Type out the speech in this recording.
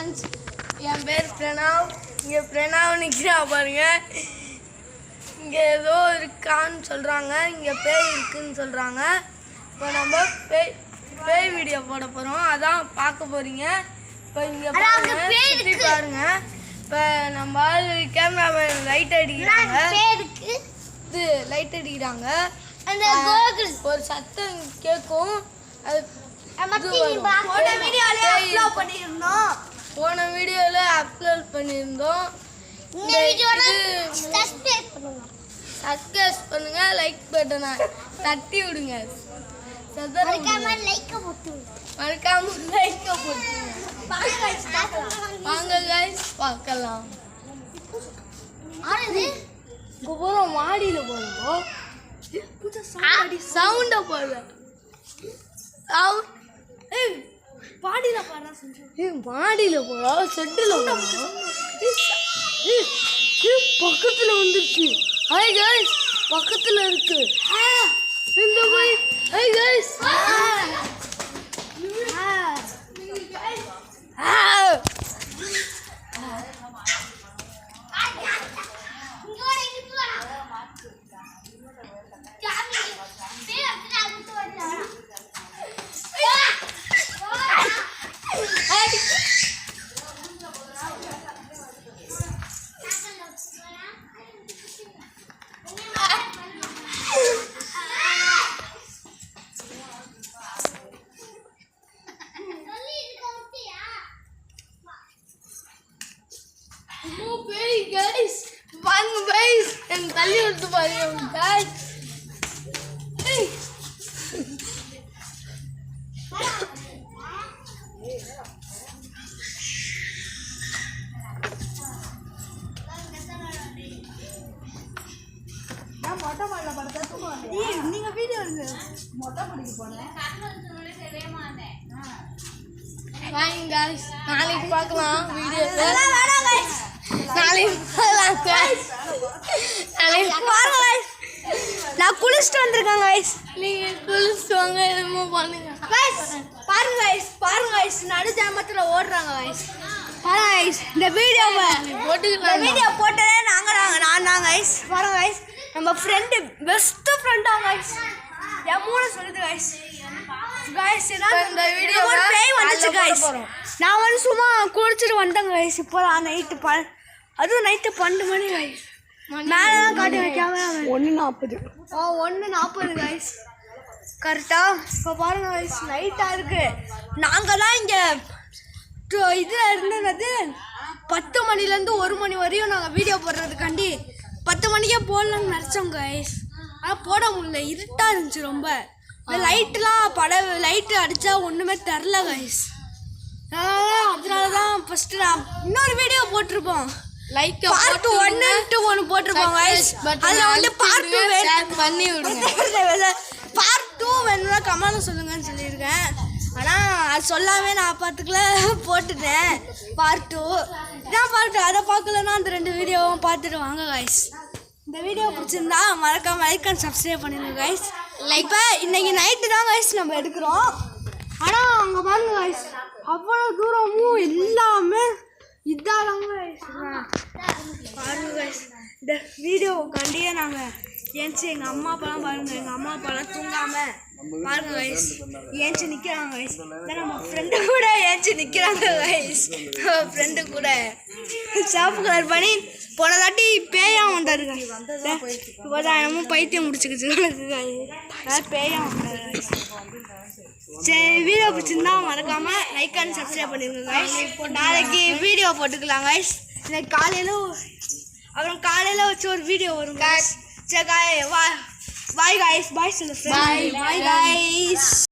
Friends, என் பேர் பிரணாவ். இங்கே பிரணாவ் நிற்கிறா பாருங்க. இங்கே ஏதோ இருக்கான்னு சொல்கிறாங்க, இங்கே பேய் இருக்குன்னு சொல்கிறாங்க. இப்போ நம்ம பேய் வீடியோ போட போகிறோம், அதான் பார்க்க போகிறீங்க. இப்போ இங்கே பாருங்க, சுற்றி பாருங்க. இப்போ நம்ம கேமராமேன் லைட் அடிக்கிறாங்க, இது லைட் அடிக்கிறாங்க. ஒரு சத்தம் கேட்கும். அது போன வீடியோல அப்லோட் பண்ணியிருந்தோம். சப்ஸ்கிரைப் பண்ணுங்க, லைக் பட்டனை தட்டி விடுங்க, மறக்காம லைக் போட்டு வாங்க கைஸ் பார்க்கலாம். போறோம், மாடியில போறோம். சவுண்ட போல மாடியில போறோம், செட்டுல பக்கத்துல வந்துருச்சு. ஹாய் கைஸ், பக்கத்துல இருக்கு இந்த போய். ஹாய் கைஸ், தள்ளி விட்டு பாருங்க. மொட்டை மாடல படுத்தா நீங்க வீடியோ எடுங்க. மொட்டை மாடிக்கு போனேன், வாங்க गाइस, நாளைக்கு பார்க்கலாம் வீடியோ. நாளைக்கு பார்க்கலாம் गाइस, நாளைக்கு பாருங்க गाइस. நான் குளிச்சிட்டு வந்திருக்கேன் गाइस. நீங்க குளிச்சிட்டு வாங்க, என்னமோ பண்ணுங்க गाइस. பாருங்க गाइस, நடு ஜாமத்துல ஓடுறாங்க गाइस. பாருங்க गाइस, இந்த வீடியோவை போட்டுக்கலாம். இந்த வீடியோ போட்டதே நான் தான் गाइस. பாருங்க गाइस, நம்ம ஃப்ரெண்ட் பெஸ்ட் ஃப்ரெண்டா गाइस. என் மூளை சொல்லுது गाइस. गाइस இந்த வீடியோ பேய் வந்துச்சு गाइस. நான் வந்து சும்மா குளிச்சிட்டு வந்தேன் गाइस. இப்போ நைட்டு அதுவும் நைட்டு 12 மணி गाइस. மேலே தான் காட்டி வைக்காம 1:40. 1:40 गाइस கரெக்டா. இப்போ பாருங்க गाइस, நைட்டாக இருக்கு. நாங்கள் தான் இங்கே இதில் இருந்தது 10 மணிலேருந்து 1 மணி வரையும் நாங்கள் வீடியோ போடுறதுக்காண்டி 10 மணிக்கே போடலான்னு நினச்சோம் गाइस. ஆனால் போட முடியல, இருட்டாக இருந்துச்சு ரொம்ப. இந்த லைட்லாம் லைட்டு அடித்தா ஒன்றுமே தெரில गाइस. அதனால தான் ஃபஸ்ட்டு நான் இன்னொரு வீடியோ போட்டிருப்போம், லைக் பார்ட் 1 போட்டிருப்போம் गाइस. அதில் வந்து பார்ட் 2 பண்ணி விடுங்க. பார்ட் 2 வேணும்னா கமெண்ட்ல சொல்லுங்கன்னு சொல்லியிருக்கேன். ஆனால் அது சொல்லாமே நான் பார்த்துக்கல, போட்டுட்டேன். பார்ட் 2 இதான் பார்ட் 2. அதை பார்க்கலன்னா அந்த 2 வீடியோவும் பார்த்துட்டு வாங்க गाइस. இந்த வீடியோ பிடிச்சிருந்தா மறக்காம லைக் அண்ட் சப்ஸ்கிரைப் பண்ணிடுங்க गाइस. இப்போ இன்னைக்கு நைட்டு தான் गाइस நம்ம எடுக்கிறோம். ஆனால் அங்கே பாருங்க गाइस, அவ்வளோ தூரமும் எல்லாமே இதாதாங்க गाइस. பாருங்க गाइस, இந்த வீடியோக்காண்டியே நாங்கள் ஏன்ச்சு எங்கள் அம்மா அப்பாலாம் பாருங்கள், எங்கள் அம்மா அப்பாலாம் தூங்காமல் பாருங்க गाइस ஏன்ச்சு நிற்கிறாங்க गाइस. நம்ம ஃப்ரெண்டு கூட ஏன்ச்சு நிற்கிறாங்க गाइस. ஃப்ரெண்டு கூட சாப்பு கலர் பண்ணி போன தாட்டி பேயா வந்தாரு இப்போதான் என்னமோ பைத்தியம் முடிச்சுக்கிச்சு பேயா வந்தாரு गाइस. சரி, வீடியோ பிடிச்சிருந்தா மறக்காம லைக் அண்ட் சப்ஸ்கிரைப் பண்ணிருங்க गाइस. நாளைக்கு வீடியோ போட்டுக்கலாம் गाइस. இன்னைக்கு காலையில் வச்சு ஒரு வீடியோ வரும் गाइस. சரி பாய் गाइस, பாய் சொல்லுங்க. பாய் गाइस.